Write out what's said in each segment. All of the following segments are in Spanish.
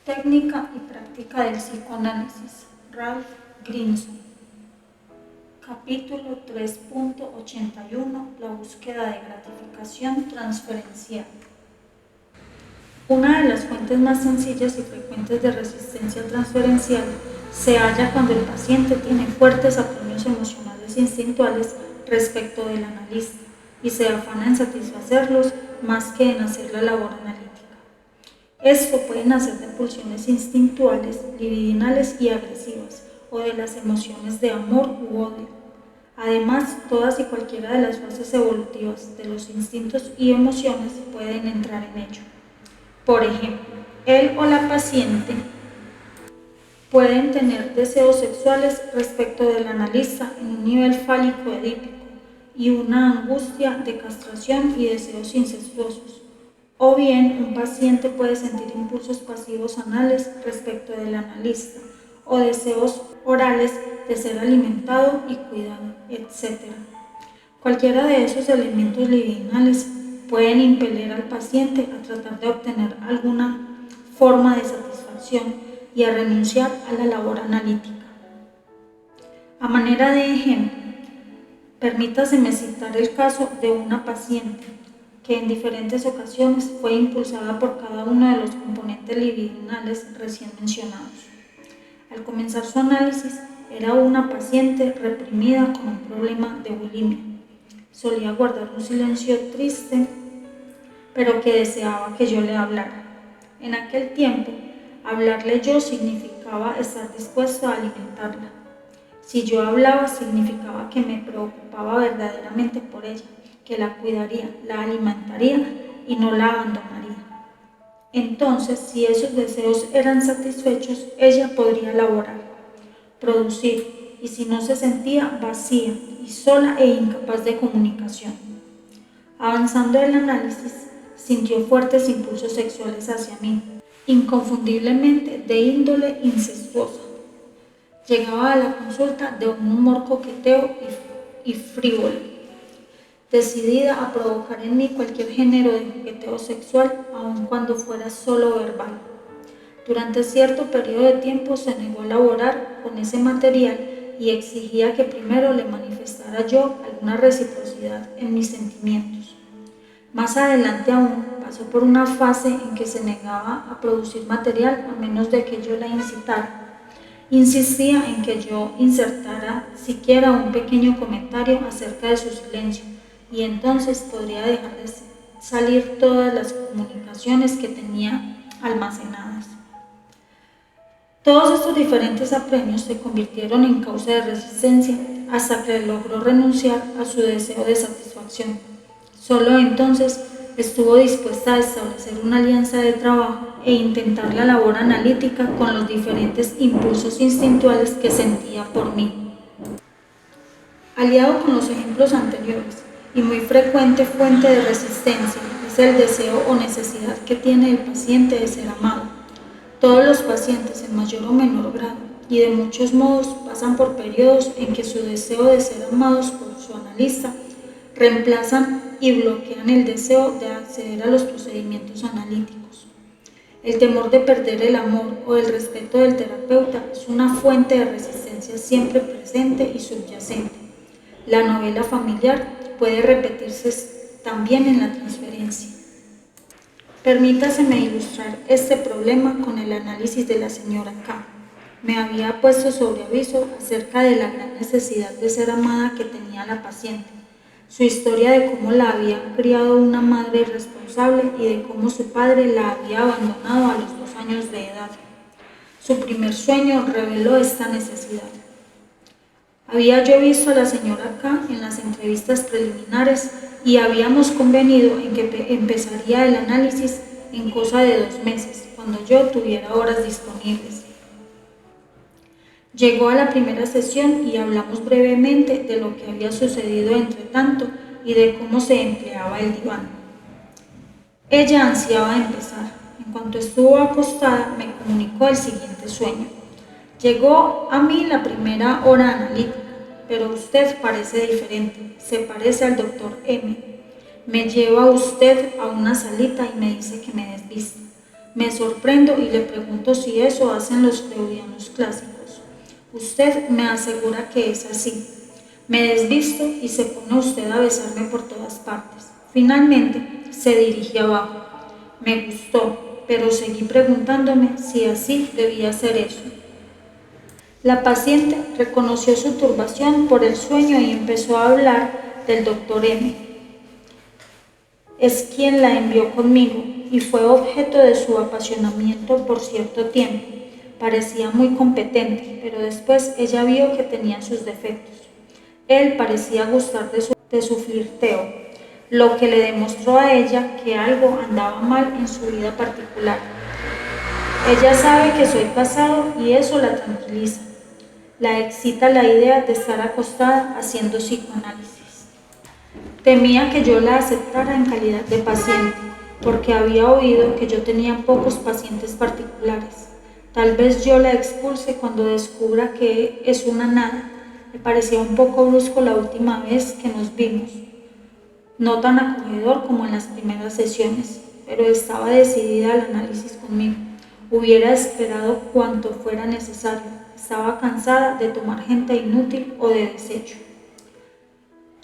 Técnica y práctica del psicoanálisis. Ralph Grinson. Capítulo 3.81. La búsqueda de gratificación transferencial. Una de las fuentes más sencillas y frecuentes de resistencia transferencial se halla cuando el paciente tiene fuertes apremios emocionales instintuales respecto del analista y se afana en satisfacerlos más que en hacer la labor analítica. Esto puede nacer de pulsiones instintuales, libidinales y agresivas, o de las emociones de amor u odio. Además, todas y cualquiera de las fases evolutivas de los instintos y emociones pueden entrar en ello. Por ejemplo, él o la paciente pueden tener deseos sexuales respecto del analista en un nivel fálico-edípico y una angustia de castración y deseos incestuosos. O bien, un paciente puede sentir impulsos pasivos anales respecto del analista o deseos orales de ser alimentado y cuidado, etc. Cualquiera de esos elementos libidinales pueden impeler al paciente a tratar de obtener alguna forma de satisfacción y a renunciar a la labor analítica. A manera de ejemplo, permítaseme citar el caso de una paciente que en diferentes ocasiones fue impulsada por cada uno de los componentes libidinales recién mencionados. Al comenzar su análisis, era una paciente reprimida con un problema de bulimia. Solía guardar un silencio triste, pero que deseaba que yo le hablara. En aquel tiempo, hablarle yo significaba estar dispuesto a alimentarla. Si yo hablaba, significaba que me preocupaba verdaderamente por ella, que la cuidaría, la alimentaría y no la abandonaría. Entonces, si esos deseos eran satisfechos, ella podría laborar, producir, y si no se sentía vacía y sola e incapaz de comunicación. Avanzando el análisis, sintió fuertes impulsos sexuales hacia mí, inconfundiblemente de índole incestuosa. Llegaba a la consulta de un humor coqueteo y frívolo, decidida a provocar en mí cualquier género de coqueteo sexual, aun cuando fuera solo verbal. Durante cierto periodo de tiempo se negó a laborar con ese material y exigía que primero le manifestara yo alguna reciprocidad en mis sentimientos. Más adelante aún pasó por una fase en que se negaba a producir material a menos de que yo la incitara. Insistía en que yo insertara siquiera un pequeño comentario acerca de su silencio, y entonces podría dejar de salir todas las comunicaciones que tenía almacenadas. Todos estos diferentes apremios se convirtieron en causa de resistencia hasta que logró renunciar a su deseo de satisfacción. Solo entonces estuvo dispuesta a establecer una alianza de trabajo e intentar la labor analítica con los diferentes impulsos instintuales que sentía por mí. Aliado con los ejemplos anteriores, y muy frecuente fuente de resistencia, es el deseo o necesidad que tiene el paciente de ser amado. Todos los pacientes, en mayor o menor grado, y de muchos modos, pasan por periodos en que su deseo de ser amados por su analista reemplazan y bloquean el deseo de acceder a los procedimientos analíticos. El temor de perder el amor o el respeto del terapeuta es una fuente de resistencia siempre presente y subyacente. La novela familiar puede repetirse también en la transferencia. Permítaseme ilustrar este problema con el análisis de la señora K. Me había puesto sobre aviso acerca de la gran necesidad de ser amada que tenía la paciente, su historia de cómo la había criado una madre irresponsable y de cómo su padre la había abandonado a los 2 años de edad. Su primer sueño reveló esta necesidad. Había yo visto a la señora K en las entrevistas preliminares y habíamos convenido en que empezaría el análisis en cosa de 2 meses, cuando yo tuviera horas disponibles. Llegó a la primera sesión y hablamos brevemente de lo que había sucedido entre tanto y de cómo se empleaba el diván. Ella ansiaba empezar. En cuanto estuvo acostada, me comunicó el siguiente sueño. Llegó a mí la primera hora analítica, pero usted parece diferente, se parece al doctor M. Me lleva usted a una salita y me dice que me desvista. Me sorprendo y le pregunto si eso hacen los freudianos clásicos. Usted me asegura que es así. Me desvisto y se pone usted a besarme por todas partes. Finalmente se dirige abajo. Me gustó, pero seguí preguntándome si así debía ser eso. La paciente reconoció su turbación por el sueño y empezó a hablar del doctor M. Es quien la envió conmigo y fue objeto de su apasionamiento por cierto tiempo. Parecía muy competente, pero después ella vio que tenía sus defectos. Él parecía gustar de su flirteo, lo que le demostró a ella que algo andaba mal en su vida particular. Ella sabe que soy casado y eso la tranquiliza. La excita la idea de estar acostada haciendo psicoanálisis. Temía que yo la aceptara en calidad de paciente, porque había oído que yo tenía pocos pacientes particulares. Tal vez yo la expulse cuando descubra que es una nada. Me parecía un poco brusco la última vez que nos vimos. No tan acogedor como en las primeras sesiones, pero estaba decidida al análisis conmigo. Hubiera esperado cuanto fuera necesario. Estaba cansada de tomar gente inútil o de desecho.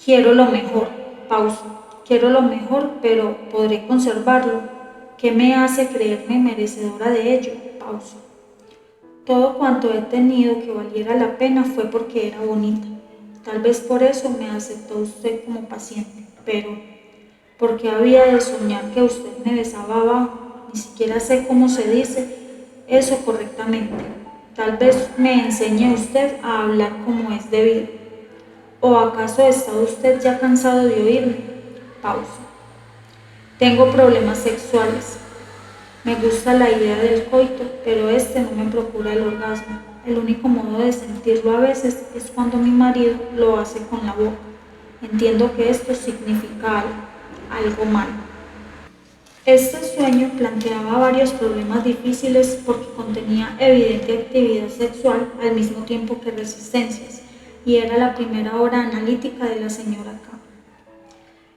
Quiero lo mejor. Pausa. Quiero lo mejor, pero ¿podré conservarlo? ¿Qué me hace creerme merecedora de ello? Pausa. Todo cuanto he tenido que valiera la pena fue porque era bonita. Tal vez por eso me aceptó usted como paciente, pero ¿por qué había de soñar que usted me besaba abajo? Ni siquiera sé cómo se dice eso correctamente. Tal vez me enseñe usted a hablar como es debido. ¿O acaso está usted ya cansado de oírme? Pausa. Tengo problemas sexuales. Me gusta la idea del coito, pero este no me procura el orgasmo. El único modo de sentirlo a veces es cuando mi marido lo hace con la boca. Entiendo que esto significa algo malo. Este sueño planteaba varios problemas difíciles porque contenía evidente actividad sexual al mismo tiempo que resistencias, y era la primera hora analítica de la señora K.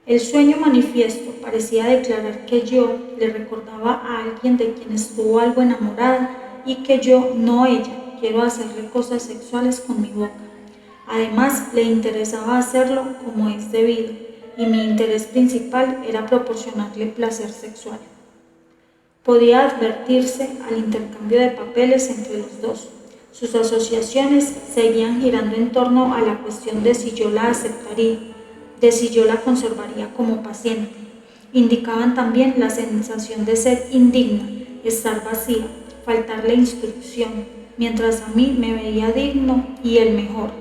El sueño manifiesto parecía declarar que yo le recordaba a alguien de quien estuvo algo enamorada y que yo, no ella, quiero hacerle cosas sexuales con mi boca. Además, le interesaba hacerlo como es debido, y mi interés principal era proporcionarle placer sexual. Podía advertirse al intercambio de papeles entre los dos. Sus asociaciones seguían girando en torno a la cuestión de si yo la aceptaría, de si yo la conservaría como paciente. Indicaban también la sensación de ser indigna, estar vacía, faltarle instrucción, mientras a mí me veía digno y el mejor.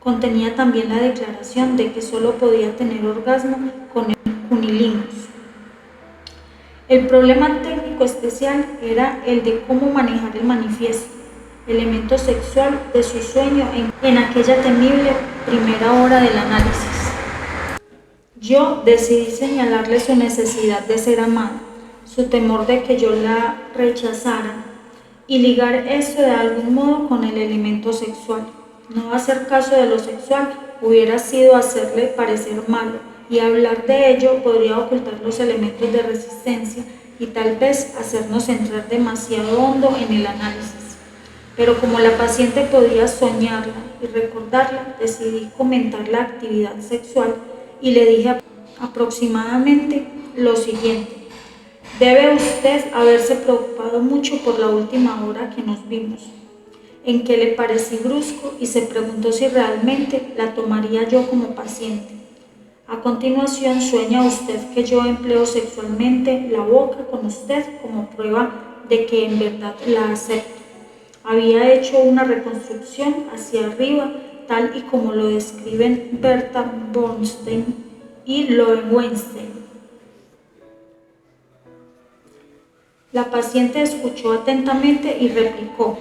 Contenía también la declaración de que solo podía tener orgasmo con el cunilingus. El problema técnico especial era el de cómo manejar el manifiesto, elemento sexual de su sueño en aquella temible primera hora del análisis. Yo decidí señalarle su necesidad de ser amada, su temor de que yo la rechazara, y ligar esto de algún modo con el elemento sexual. No hacer caso de lo sexual hubiera sido hacerle parecer malo, y hablar de ello podría ocultar los elementos de resistencia y tal vez hacernos entrar demasiado hondo en el análisis. Pero como la paciente podía soñarla y recordarla, decidí comentar la actividad sexual y le dije aproximadamente lo siguiente. Debe usted haberse preocupado mucho por la última hora que nos vimos, en que le parecí brusco y se preguntó si realmente la tomaría yo como paciente. A continuación, sueña usted que yo empleo sexualmente la boca con usted como prueba de que en verdad la acepto. Había hecho una reconstrucción hacia arriba, tal y como lo describen Berta Bornstein y Lowenstein. La paciente escuchó atentamente y replicó: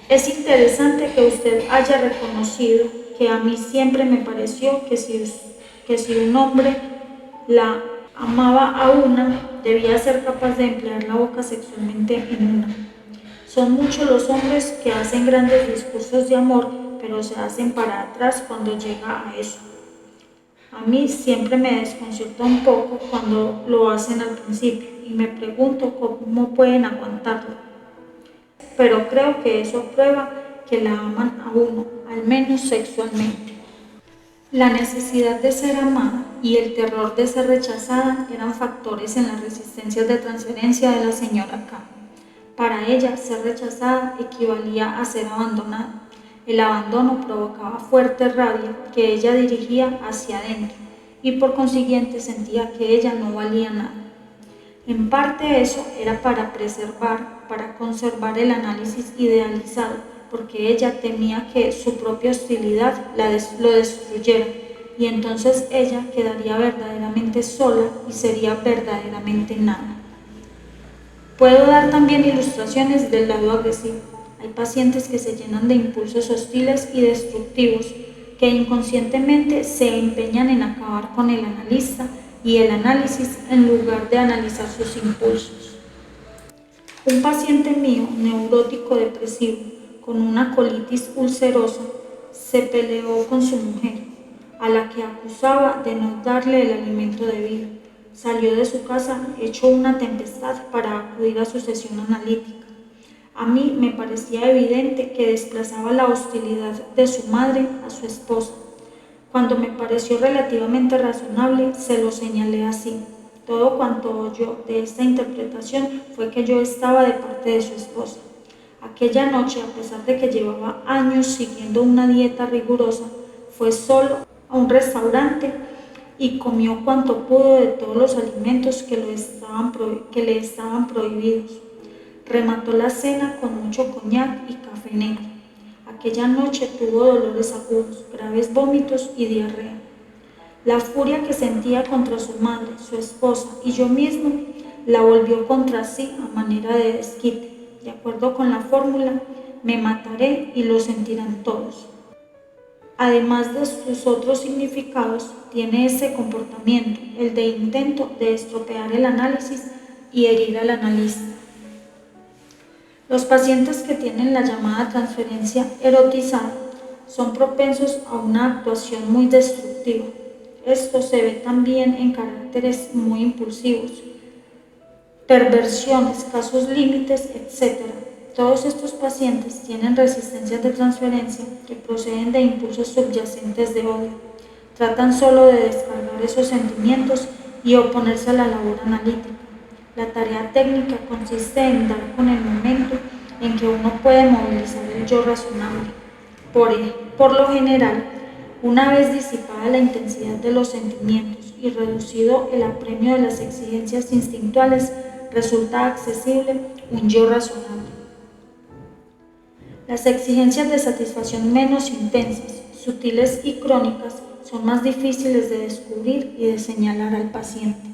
es interesante que usted haya reconocido que a mí siempre me pareció que si un hombre la amaba a una, debía ser capaz de emplear la boca sexualmente en una. Son muchos los hombres que hacen grandes discursos de amor, pero se hacen para atrás cuando llega a eso. A mí siempre me desconcierta un poco cuando lo hacen al principio, y me pregunto cómo pueden aguantarlo. Pero creo que eso prueba que la aman a uno, al menos sexualmente. La necesidad de ser amada y el terror de ser rechazada eran factores en las resistencias de transferencia de la señora K. Para ella, ser rechazada equivalía a ser abandonada. El abandono provocaba fuerte rabia que ella dirigía hacia adentro y por consiguiente sentía que ella no valía nada. En parte eso era para conservar el análisis idealizado, porque ella temía que su propia hostilidad lo destruyera, y entonces ella quedaría verdaderamente sola y sería verdaderamente nada. Puedo dar también ilustraciones del lado agresivo. Hay pacientes que se llenan de impulsos hostiles y destructivos, que inconscientemente se empeñan en acabar con el analista y el análisis en lugar de analizar sus impulsos. Un paciente mío, neurótico depresivo, con una colitis ulcerosa, se peleó con su mujer, a la que acusaba de no darle el alimento debido. Salió de su casa hecho una tempestad para acudir a su sesión analítica. A mí me parecía evidente que desplazaba la hostilidad de su madre a su esposa. Cuando me pareció relativamente razonable, se lo señalé así. Todo cuanto oyó de esta interpretación fue que yo estaba de parte de su esposa. Aquella noche, a pesar de que llevaba años siguiendo una dieta rigurosa, fue solo a un restaurante y comió cuanto pudo de todos los alimentos que le estaban prohibidos. Remató la cena con mucho coñac y café negro. Aquella noche tuvo dolores agudos, graves vómitos y diarrea. La furia que sentía contra su madre, su esposa y yo mismo la volvió contra sí a manera de desquite. De acuerdo con la fórmula, me mataré y lo sentirán todos. Además de sus otros significados, tiene ese comportamiento, el de intento de estropear el análisis y herir al analista. Los pacientes que tienen la llamada transferencia erotizada son propensos a una actuación muy destructiva. Esto se ve también en caracteres muy impulsivos, perversiones, casos límites, etc. Todos estos pacientes tienen resistencias de transferencia que proceden de impulsos subyacentes de odio. Tratan solo de descargar esos sentimientos y oponerse a la labor analítica. La tarea técnica consiste en dar con el momento en que uno puede movilizar el yo razonable. Por lo general, una vez disipada la intensidad de los sentimientos y reducido el apremio de las exigencias instintuales, resulta accesible un yo razonable. Las exigencias de satisfacción menos intensas, sutiles y crónicas son más difíciles de descubrir y de señalar al paciente.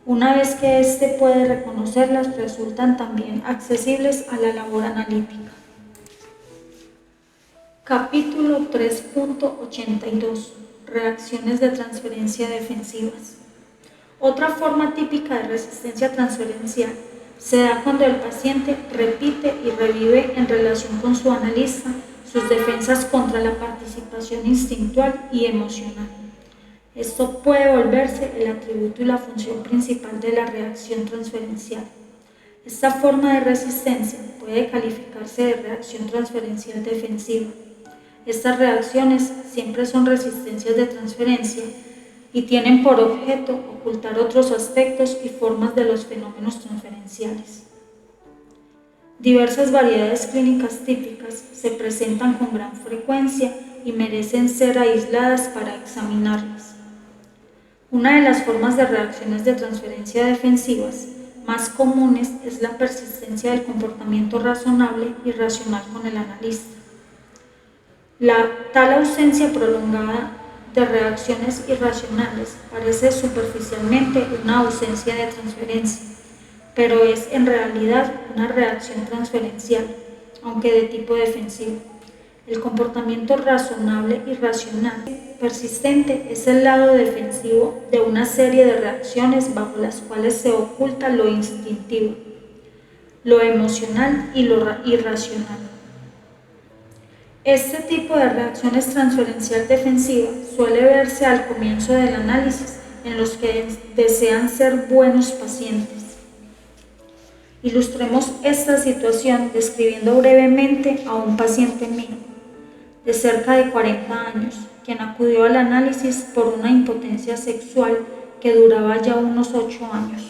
Una vez que éste puede reconocerlas, resultan también accesibles a la labor analítica. Capítulo 3.82. Reacciones de transferencia defensivas. Otra forma típica de resistencia transferencial se da cuando el paciente repite y revive en relación con su analista sus defensas contra la participación instintual y emocional. Esto puede volverse el atributo y la función principal de la reacción transferencial. Esta forma de resistencia puede calificarse de reacción transferencial defensiva. Estas reacciones siempre son resistencias de transferencia y tienen por objeto ocultar otros aspectos y formas de los fenómenos transferenciales. Diversas variedades clínicas típicas se presentan con gran frecuencia y merecen ser aisladas para examinarlas. Una de las formas de reacciones de transferencia defensivas más comunes es la persistencia del comportamiento razonable y racional con el analista. Tal ausencia prolongada de reacciones irracionales parece superficialmente una ausencia de transferencia, pero es en realidad una reacción transferencial, aunque de tipo defensivo. El comportamiento razonable y racional persistente es el lado defensivo de una serie de reacciones bajo las cuales se oculta lo instintivo, lo emocional y lo irracional. Este tipo de reacciones transferencial defensiva suele verse al comienzo del análisis en los que desean ser buenos pacientes. Ilustremos esta situación describiendo brevemente a un paciente mío de cerca de 40 años, quien acudió al análisis por una impotencia sexual que duraba ya unos 8 años.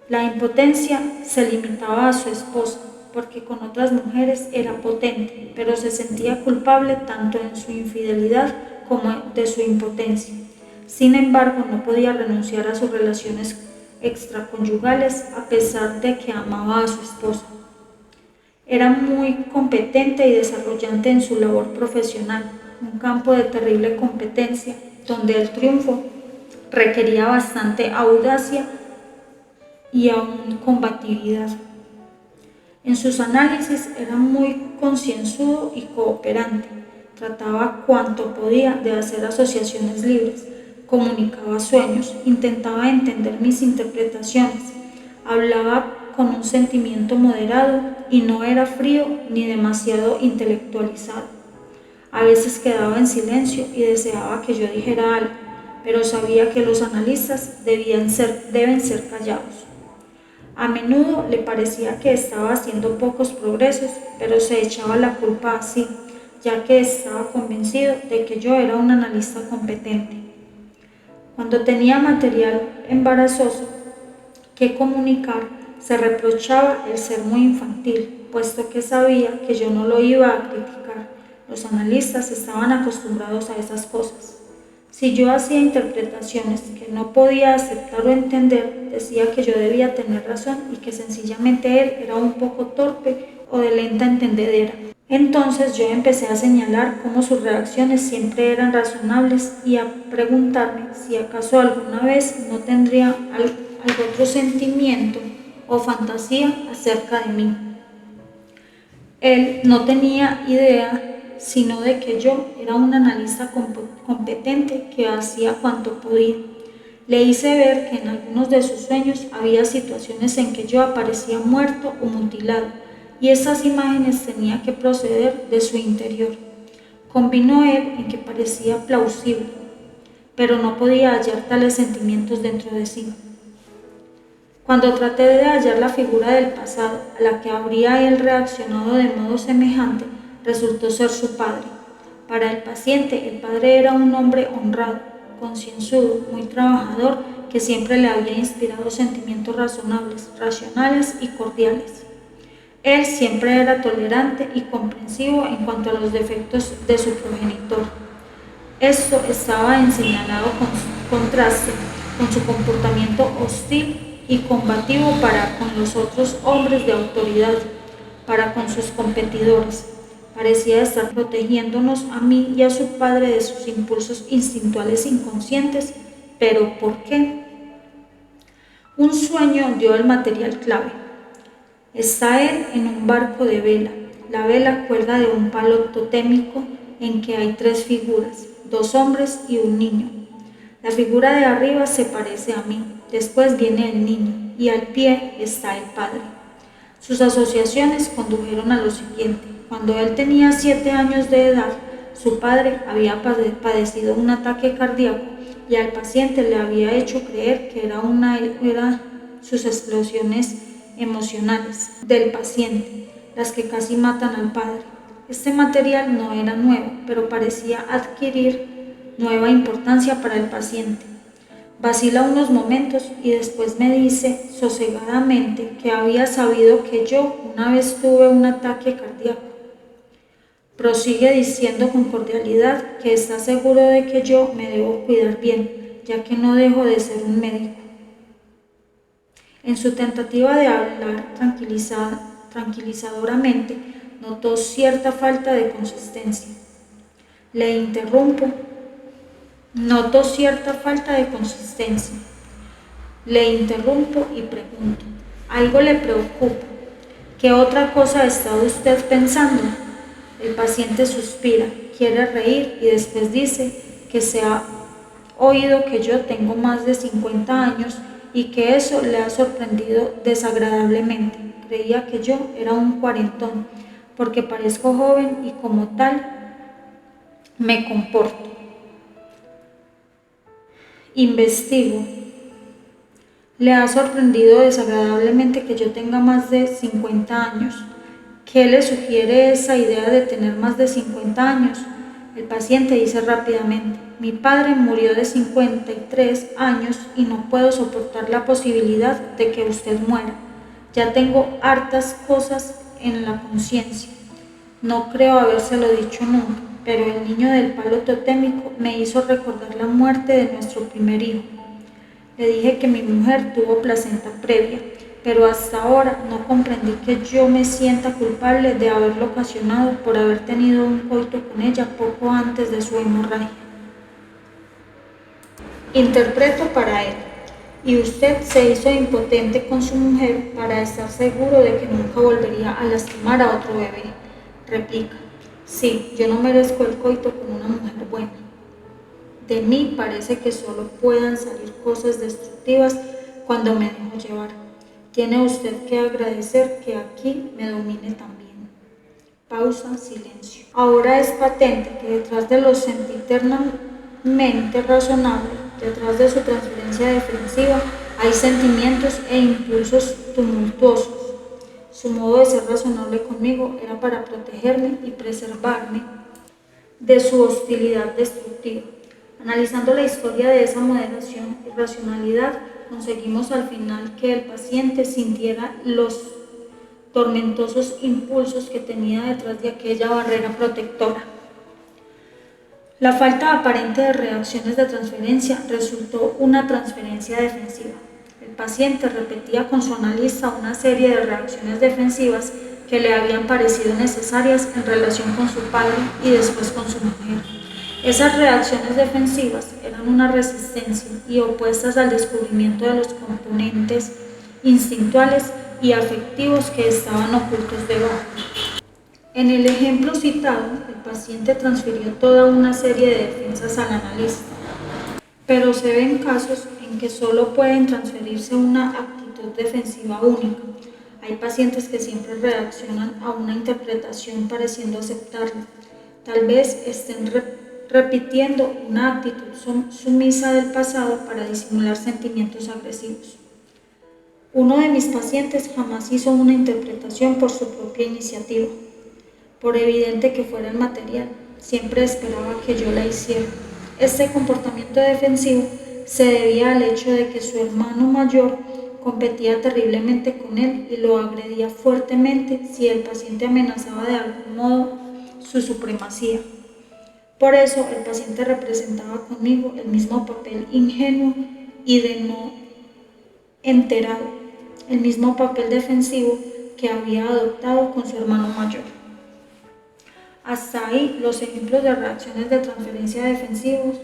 La impotencia se limitaba a su esposa, porque con otras mujeres era potente, pero se sentía culpable tanto en su infidelidad como de su impotencia. Sin embargo, no podía renunciar a sus relaciones extraconyugales a pesar de que amaba a su esposa. Era muy competente y desarrollante en su labor profesional, un campo de terrible competencia, donde el triunfo requería bastante audacia y aún combatividad. En sus análisis era muy concienzudo y cooperante, trataba cuanto podía de hacer asociaciones libres, comunicaba sueños, intentaba entender mis interpretaciones, hablaba con un sentimiento moderado y no era frío ni demasiado intelectualizado. A veces quedaba en silencio y deseaba que yo dijera algo, pero sabía que los analistas deben ser callados. A menudo le parecía que estaba haciendo pocos progresos, pero se echaba la culpa a sí, ya que estaba convencido de que yo era un analista competente. Cuando tenía material embarazoso que comunicar, se reprochaba el ser muy infantil, puesto que sabía que yo no lo iba a criticar. Los analistas estaban acostumbrados a esas cosas. Si yo hacía interpretaciones que no podía aceptar o entender, decía que yo debía tener razón y que sencillamente él era un poco torpe o de lenta entendedera. Entonces yo empecé a señalar cómo sus reacciones siempre eran razonables y a preguntarme si acaso alguna vez no tendría algún otro sentimiento o fantasía acerca de mí. Él no tenía idea sino de que yo era un analista competente que hacía cuanto podía. Le hice ver que en algunos de sus sueños había situaciones en que yo aparecía muerto o mutilado, y esas imágenes tenía que proceder de su interior. Convino él en que parecía plausible, pero no podía hallar tales sentimientos dentro de sí. Cuando traté de hallar la figura del pasado a la que habría él reaccionado de modo semejante, resultó ser su padre. Para el paciente, el padre era un hombre honrado, concienzudo, muy trabajador, que siempre le había inspirado sentimientos razonables, racionales y cordiales. Él siempre era tolerante y comprensivo en cuanto a los defectos de su progenitor. Esto estaba en señalado contraste con su comportamiento hostil y combativo para con los otros hombres de autoridad, para con sus competidores. Parecía estar protegiéndonos a mí y a su padre de sus impulsos instintuales inconscientes. ¿Pero por qué? Un sueño dio el material clave. Está él en un barco de vela. La vela cuelga de un palo totémico en que hay 3 figuras, 2 hombres y un niño. La figura de arriba se parece a mí, después viene el niño y al pie está el padre. Sus asociaciones condujeron a lo siguiente. Cuando él tenía 7 años de edad, su padre había padecido un ataque cardíaco y al paciente le había hecho creer que eran sus explosiones emocionales del paciente las que casi matan al padre. Este material no era nuevo, pero parecía adquirir nueva importancia para el paciente. Vacila unos momentos y después me dice sosegadamente que había sabido que yo una vez tuve un ataque cardíaco. Prosigue diciendo con cordialidad que está seguro de que yo me debo cuidar bien, ya que no dejo de ser un médico. En su tentativa de hablar tranquilizadoramente, notó cierta falta de consistencia. Le interrumpo. Noto cierta falta de consistencia. Le interrumpo y pregunto, ¿algo le preocupa? ¿Qué otra cosa ha estado usted pensando? El paciente suspira, quiere reír y después dice que se ha oído que yo tengo más de 50 años y que eso le ha sorprendido desagradablemente. Creía que yo era un cuarentón, porque parezco joven y como tal me comporto. Investigo. Le ha sorprendido desagradablemente que yo tenga más de 50 años. ¿Qué le sugiere esa idea de tener más de 50 años? El paciente dice rápidamente: mi padre murió de 53 años y no puedo soportar la posibilidad de que usted muera. Ya tengo hartas cosas en la conciencia. No creo habérselo dicho nunca, pero el niño del palo totémico me hizo recordar la muerte de nuestro primer hijo. Le dije que mi mujer tuvo placenta previa, pero hasta ahora no comprendí que yo me sienta culpable de haberlo ocasionado por haber tenido un coito con ella poco antes de su hemorragia. Interpreto para él. Y usted se hizo impotente con su mujer para estar seguro de que nunca volvería a lastimar a otro bebé. Replica: sí, yo no merezco el coito con una mujer buena. De mí parece que solo puedan salir cosas destructivas cuando me dejo llevar. Tiene usted que agradecer que aquí me domine también. Pausa, silencio. Ahora es patente que detrás de lo sempiternamente razonable, detrás de su transferencia defensiva, hay sentimientos e impulsos tumultuosos. Su modo de ser razonable conmigo era para protegerme y preservarme de su hostilidad destructiva. Analizando la historia de esa moderación y racionalidad, conseguimos al final que el paciente sintiera los tormentosos impulsos que tenía detrás de aquella barrera protectora. La falta aparente de reacciones de transferencia resultó una transferencia defensiva. El paciente repetía con su analista una serie de reacciones defensivas que le habían parecido necesarias en relación con su padre y después con su mujer. Esas reacciones defensivas eran una resistencia y opuestas al descubrimiento de los componentes instintuales y afectivos que estaban ocultos debajo. En el ejemplo citado, el paciente transfirió toda una serie de defensas al analista, pero se ven casos en que solo pueden transferirse una actitud defensiva única. Hay pacientes que siempre reaccionan a una interpretación pareciendo aceptarla. Tal vez estén repitiendo una actitud sumisa del pasado para disimular sentimientos agresivos. Uno de mis pacientes jamás hizo una interpretación por su propia iniciativa. Por evidente que fuera el material, siempre esperaba que yo la hiciera. Este comportamiento defensivo se debía al hecho de que su hermano mayor competía terriblemente con él y lo agredía fuertemente si el paciente amenazaba de algún modo su supremacía. Por eso el paciente representaba conmigo el mismo papel ingenuo y de no enterado, el mismo papel defensivo que había adoptado con su hermano mayor. Hasta ahí, los ejemplos de reacciones de transferencia defensivos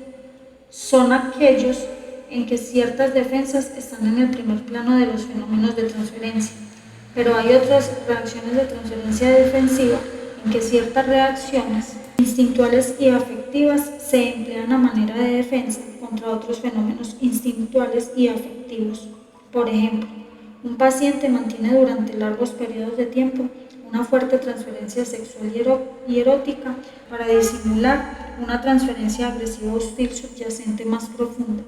son aquellos en que ciertas defensas están en el primer plano de los fenómenos de transferencia, pero hay otras reacciones de transferencia defensiva en que ciertas reacciones instintuales y afectivas se emplean a manera de defensa contra otros fenómenos instintuales y afectivos. Por ejemplo, un paciente mantiene durante largos periodos de tiempo una fuerte transferencia sexual y erótica para disimular una transferencia agresiva hostil subyacente más profunda.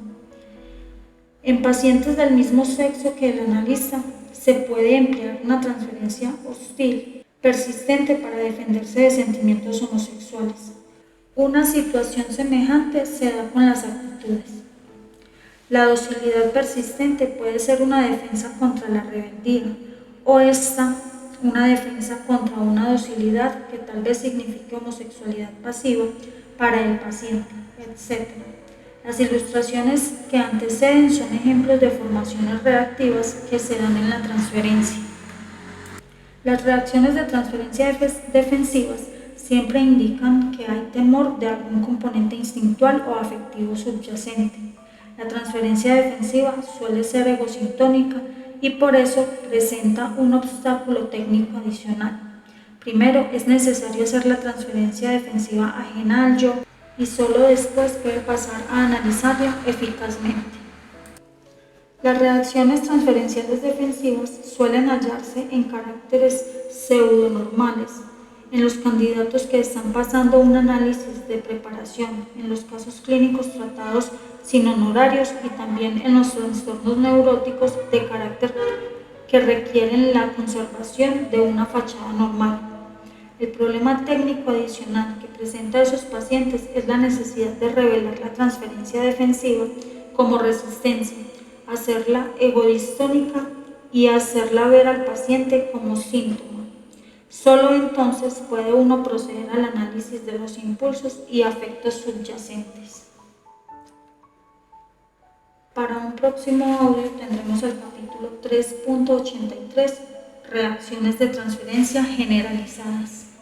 En pacientes del mismo sexo que el analista, se puede emplear una transferencia hostil persistente para defenderse de sentimientos homosexuales. Una situación semejante se da con las actitudes. La docilidad persistente puede ser una defensa contra la rebeldía o una defensa contra una docilidad que tal vez signifique homosexualidad pasiva para el paciente, etc. Las ilustraciones que anteceden son ejemplos de formaciones reactivas que se dan en la transferencia. Las reacciones de transferencia defensivas siempre indican que hay temor de algún componente instintual o afectivo subyacente. La transferencia defensiva suele ser egosintónica y por eso presenta un obstáculo técnico adicional. Primero, es necesario hacer la transferencia defensiva ajena al yo y solo después puede pasar a analizarla eficazmente. Las reacciones transferenciales defensivas suelen hallarse en caracteres pseudonormales, En los candidatos que están pasando un análisis de preparación, en los casos clínicos tratados sin honorarios y también en los trastornos neuróticos de carácter que requieren la conservación de una fachada normal. El problema técnico adicional que presenta esos pacientes es la necesidad de revelar la transferencia defensiva como resistencia, hacerla egodistónica y hacerla ver al paciente como síntoma. Solo entonces puede uno proceder al análisis de los impulsos y afectos subyacentes. Para un próximo audio tendremos el capítulo 3.83, reacciones de transferencia generalizadas.